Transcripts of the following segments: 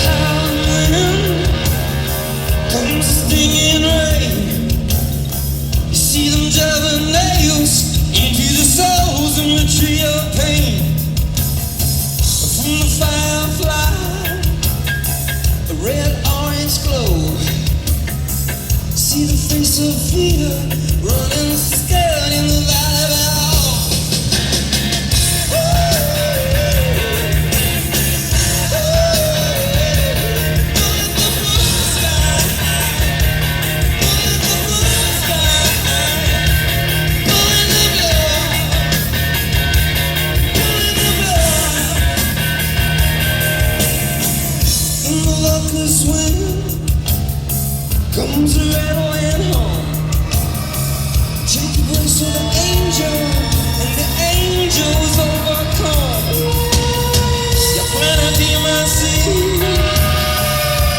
howling, comes stinging rain. You see them driving nails into the souls in your tree of pain. From the firefly, the red-orange glow. See the face of fear running scared in the valley below. Locust wind comes rattling home. Take the place of an angel, and the angel's overcome. You plant a demon seed,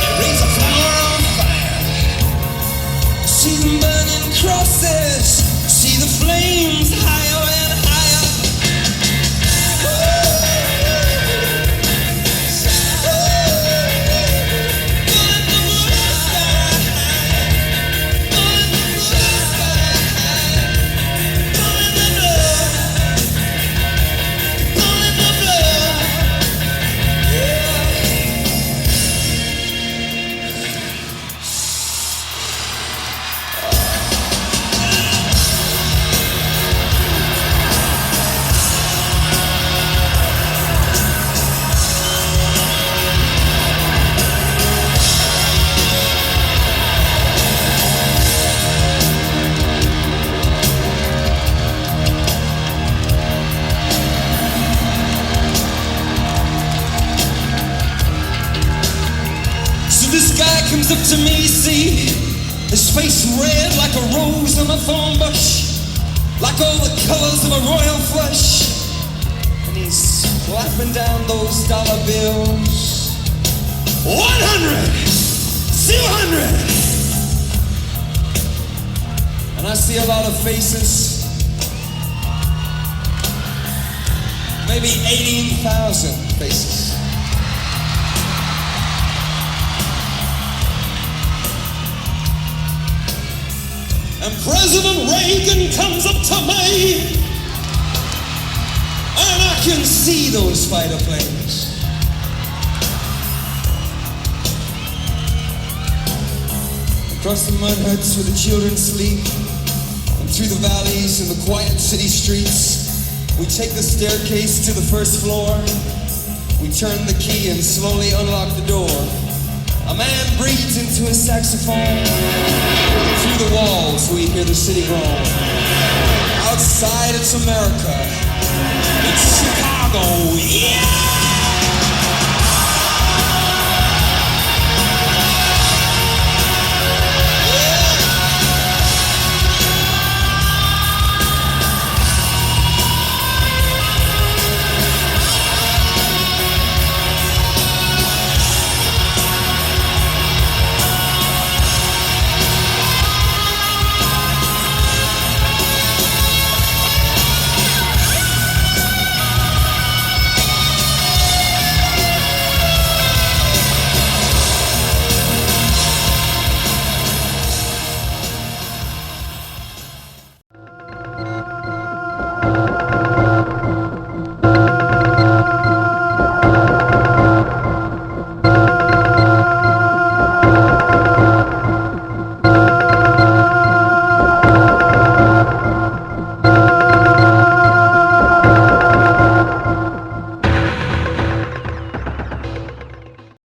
it rains a flower on fire. See them burning crosses, see the flames higher and higher. This guy comes up to me, see, his face red like a rose on a thorn bush, like all the colors of a royal flush, and he's clapping down those dollar bills. 100, 200, and I see a lot of faces, maybe 18,000 faces. And President Reagan comes up to me, and I can see those fighter planes. Across the mud huts where the children sleep, and through the valleys and the quiet city streets, we take the staircase to the first floor. We turn the key and slowly unlock the door. A man breathes into his saxophone. Through the walls we hear the city groan. Outside it's America. It's Chicago, yeah!